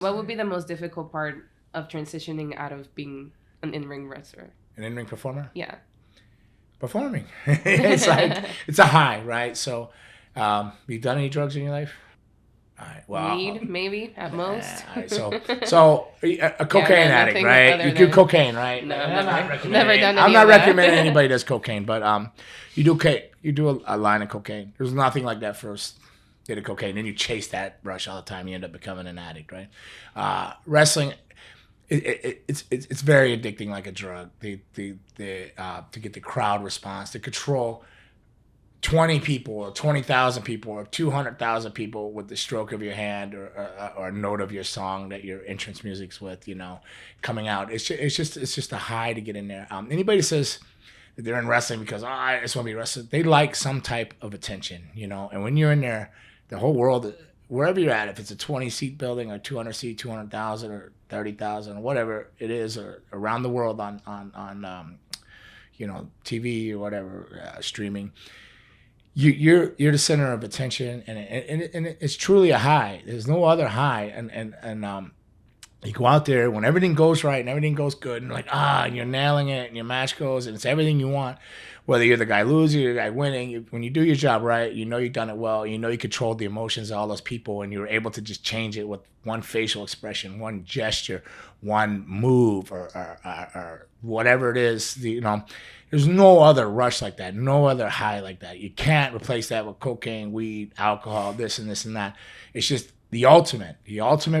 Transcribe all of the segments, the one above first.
What would be the most difficult part of transitioning out of being an in-ring wrestler? An in-ring performer? Yeah. Performing. It's like, it's a high, right? So, you done any drugs in your life? All right. Well, Weed, maybe at most. all right. So a cocaine addict, nothing right? other You do than- cocaine, right? No, I'm never- not recommending never it. done I'm any not of that. recommending anybody does cocaine, but you do you do a line of cocaine. There's nothing like that first hit of cocaine, then you chase that rush all the time. You end up becoming an addict, right? Wrestling. It's very addicting, like a drug. To get the crowd response, to control 20 people or 20,000 people or 200,000 people with the stroke of your hand or a note of your song that your entrance music's with, coming out. It's just a high to get in there. Anybody says that they're in wrestling because I just want to be wrestling, they like some type of attention, and when you're in there, the whole world, wherever you're at, if it's a 20-seat building or 200-seat, 200,000 or 30,000 or whatever it is, or around the world on TV or whatever, streaming, you're the center of attention, and it's truly a high. There's no other high, and you go out there when everything goes right and everything goes good, and and you're nailing it, and your match goes, and it's everything you want. Whether you're the guy losing or the guy winning, when you do your job right, you've done it well. You controlled the emotions of all those people, and you were able to just change it with one facial expression, one gesture, one move, or whatever it is. There's no other rush like that, no other high like that. You can't replace that with cocaine, weed, alcohol, this and this and that. It's just the ultimate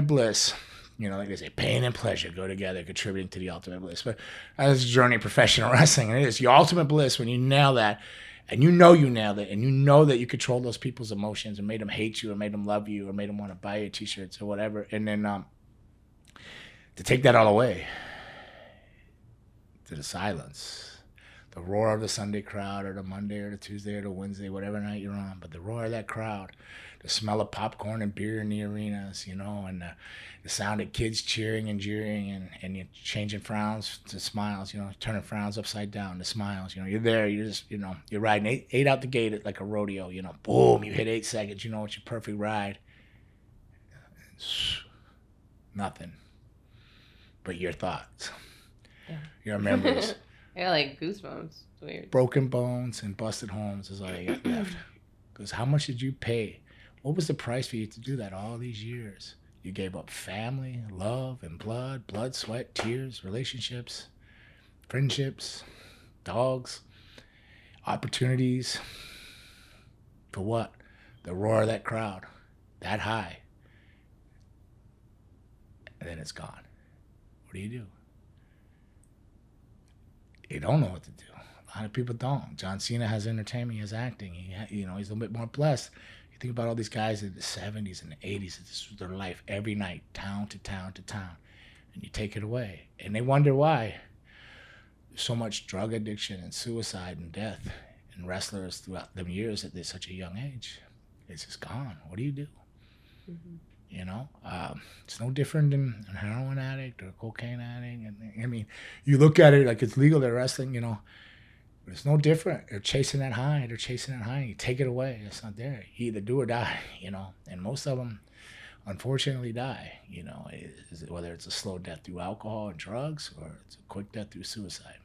bliss. Like they say, pain and pleasure go together, contributing to the ultimate bliss. But that's a journey of professional wrestling, and it is the ultimate bliss when you nail that, and you nailed it, and you know that you controlled those people's emotions and made them hate you or made them love you or made them want to buy your T-shirts or whatever. And then to take that all away to the silence, the roar of the Sunday crowd or the Monday or the Tuesday or the Wednesday, whatever night you're on, but the roar of that crowd, the smell of popcorn and beer in the arenas, and the sound of kids cheering and jeering, and you're changing frowns to smiles, turning frowns upside down to smiles. You're there, you're just, you're riding eight out the gate at like a rodeo, boom, you hit 8 seconds, it's your perfect ride. Nothing but your thoughts, your memories. I got like goosebumps. It's weird. Broken bones and busted homes is all you got left. Because how much did you pay? What was the price for you to do that all these years? You gave up family, love, and blood, sweat, tears, relationships, friendships, dogs, opportunities. For what? The roar of that crowd, that high. And then it's gone. What do? You don't know what to do. A lot of people don't. John Cena has entertainment, he has acting. He's a little bit more blessed. You think about all these guys in the 70s and the 80s. This was their life every night, town to town to town. And you take it away. And they wonder why there's so much drug addiction and suicide and death in wrestlers throughout them years at such a young age. It's just gone. What do you do? Mm-hmm. It's no different than a heroin addict or a cocaine addict. And I mean, you look at it like it's legal, they're wrestling, but it's no different. They're chasing that high. You take it away. It's not there. You either do or die, and most of them, unfortunately, die, whether it's a slow death through alcohol and drugs or it's a quick death through suicide.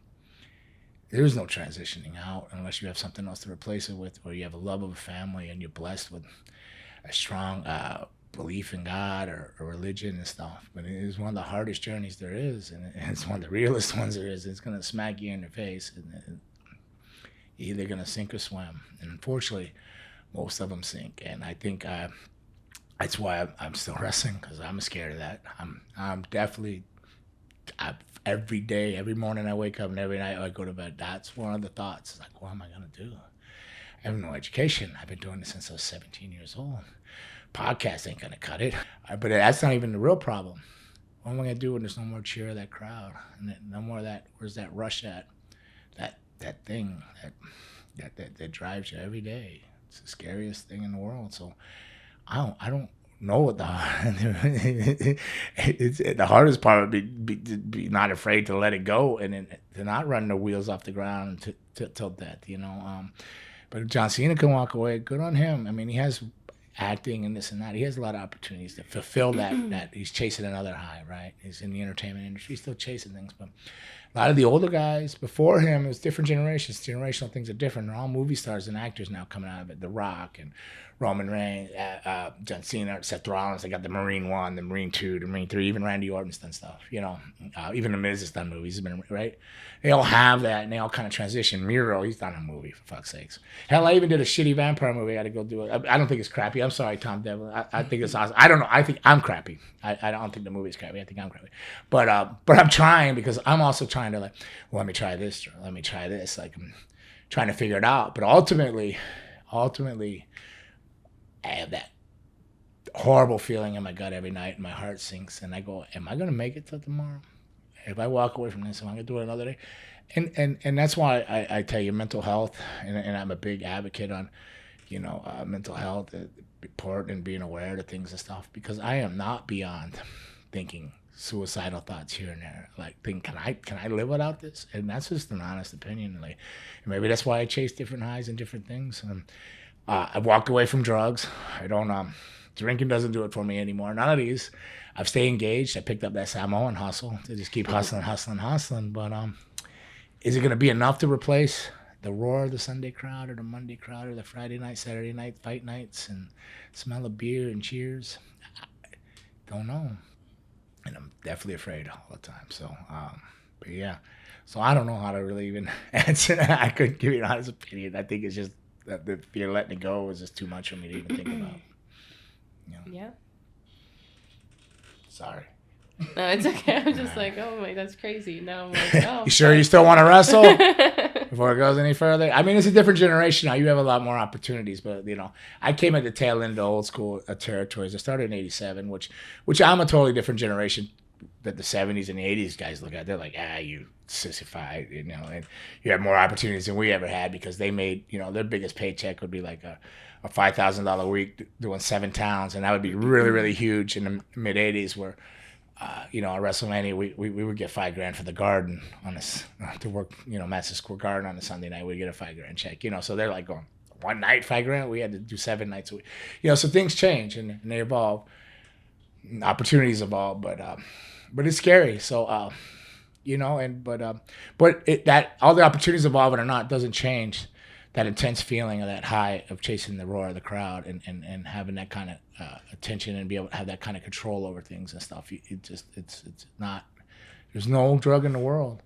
There is no transitioning out unless you have something else to replace it with, or you have a love of a family and you're blessed with a strong belief in God or religion and stuff. But it is one of the hardest journeys there is, and it's one of the realest ones there is. It's going to smack you in the face, and you're either going to sink or swim. And unfortunately, most of them sink. And I think that's why I'm still wrestling, because I'm scared of that. I'm definitely, every day, every morning I wake up and every night I go to bed, that's one of the thoughts. It's like, what am I going to do? I have no education. I've been doing this since I was 17 years old. Podcast ain't gonna cut it. But that's not even the real problem. What am I gonna do when there's no more cheer of that crowd, and no more of that? Where's that rush at? That thing that drives you every day. It's the scariest thing in the world. So I don't know what the hardest part would be not afraid to let it go, and then to not run the wheels off the ground till death. But if John Cena can walk away, good on him. I mean, he has acting and this and that. He has a lot of opportunities to fulfill that he's chasing another high, right? He's in the entertainment industry, he's still chasing things, but a lot of the older guys before him, it was different generations. Generational things are different. They're all movie stars and actors now coming out of it. The Rock and Roman Reigns, John Cena, Seth Rollins. They got the Marine 1, the Marine 2, the Marine 3. Even Randy Orton's done stuff. Even The Miz has done movies. He's been, right? They all have that, and they all kind of transition. Miro, he's done a movie, for fuck's sakes. Hell, I even did a shitty vampire movie. I had to go do it. I don't think it's crappy. I'm sorry, Tom Devlin. I think it's awesome. I don't know. I think I'm crappy. I don't think the movie's crappy. I think I'm crappy. But I'm trying, because I'm also trying to, like, well, let me try this, or let me try this. Like, I'm trying to figure it out. But ultimately, I have that horrible feeling in my gut every night, and my heart sinks, and I go, am I going to make it till tomorrow? If I walk away from this, am I going to do it another day? And that's why I tell you, mental health, and I'm a big advocate on, mental health, important, and being aware of things and stuff, because I am not beyond thinking suicidal thoughts here and there. Like, can I live without this? And that's just an honest opinion. Like, maybe that's why I chase different highs and different things. I've walked away from drugs. I don't drinking doesn't do it for me anymore. None of these. I've stayed engaged. I picked up that Samoan hustle to just keep hustling. But is it going to be enough to replace the roar of the Sunday crowd, or the Monday crowd, or the Friday night, Saturday night fight nights, and smell of beer and cheers? I don't know. And I'm definitely afraid all the time. So, but yeah. So I don't know how to really even answer that. I couldn't give you an honest opinion. I think it's just that the fear of letting it go is just too much for me to even think about. Yeah. Sorry. No, it's okay. I'm just like, oh my, that's crazy. Now I'm like, oh. You sure you still want to wrestle before it goes any further? I mean, it's a different generation now. You have a lot more opportunities, but I came at the tail end of the old school territories. I started in '87, which I'm a totally different generation that the '70s and the '80s guys look at. They're like, you sissified, and you have more opportunities than we ever had, because they made, their biggest paycheck would be like a $5,000 a week doing 7 towns, and that would be really, really huge in the mid '80s, where at WrestleMania we would get $5,000 for the Garden on this to work, Madison Square Garden on a Sunday night. We'd get a $5,000 check, so they're like going, one night $5,000. We had to do 7 nights a week, so things change and they evolve, opportunities evolve, but it's scary. So that all the opportunities evolving or not doesn't change that intense feeling of that high of chasing the roar of the crowd, and having that kind of attention, and be able to have that kind of control over things and stuff. It's not, there's no drug in the world.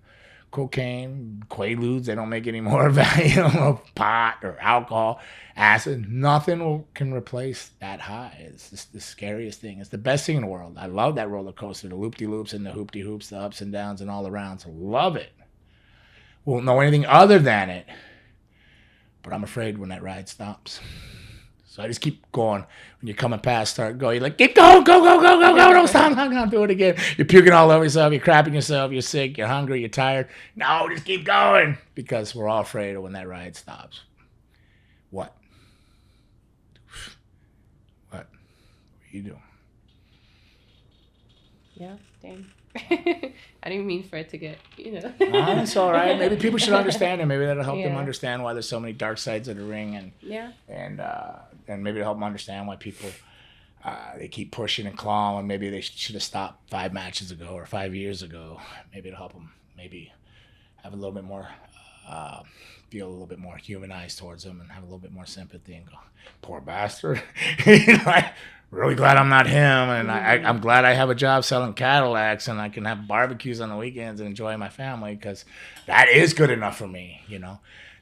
Cocaine, Quaaludes, they don't make any more of that, of pot or alcohol, acid. Nothing can replace that high. It's just the scariest thing. It's the best thing in the world. I love that roller coaster, the loop-de-loops and the hoop-de-hoops, the ups and downs and all around. So love it. Won't know anything other than it. But I'm afraid when that ride stops. So I just keep going. When you're coming past, start going. You're like, keep going, go, don't stop. I'm going to do it again. You're puking all over yourself. You're crapping yourself. You're sick. You're hungry. You're tired. No, just keep going. Because we're all afraid of when that ride stops. What? What are you doing? Yeah, dang. I didn't mean for it to get, No, it's all right. Maybe people should understand it. Maybe that'll help them understand why there's so many dark sides of the ring, and maybe it'll help them understand why people they keep pushing and clawing. Maybe they should have stopped 5 matches ago or 5 years ago. Maybe it'll help them. Maybe have a little bit more, feel a little bit more humanized towards them, and have a little bit more sympathy, and go, poor bastard. Really glad I'm not him, and I'm glad I have a job selling Cadillacs, and I can have barbecues on the weekends and enjoy my family, because that is good enough for me.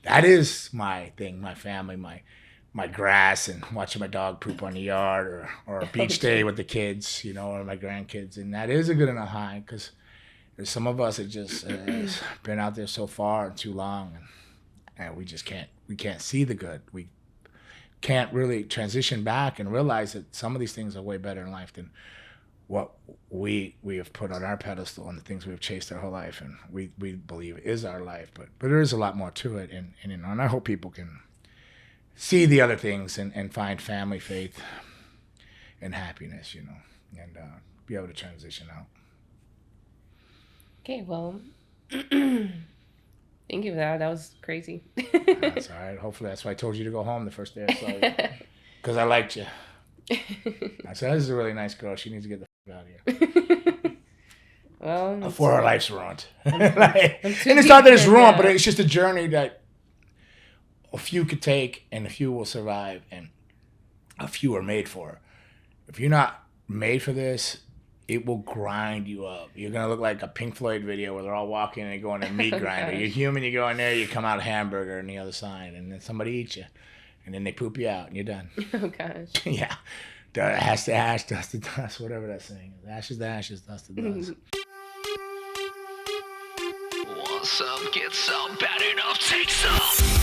That is my thing, my family, my grass, and watching my dog poop on the yard, or a beach day with the kids, or my grandkids, and that is a good enough high, because there's some of us that just been out there so far and too long, and we just can't see the good. We can't really transition back and realize that some of these things are way better in life than what we have put on our pedestal, and the things we've chased our whole life, and we believe is our life. But there is a lot more to it, and I hope people can see the other things and find family, faith, and happiness, and be able to transition out. Okay, well, thank you for that. That was crazy. That's all right. Hopefully that's why I told you to go home the first day I saw you. Because I liked you. I said, this is a really nice girl. She needs to get the fuck out of here. Well, Before her life's ruined. I'm And it's not that it's ruined, but it's just a journey that a few could take and a few will survive and a few are made for. If you're not made for this, it will grind you up. You're going to look like a Pink Floyd video where they're all walking and they go in a meat grinder. You're human, you go in there, you come out a hamburger on the other side, and then somebody eats you. And then they poop you out and you're done. Oh, gosh. Yeah. Ash to ash, dust to dust, whatever that saying is. Ashes to ashes, dust to dust. Want some, get some, bad enough, take some.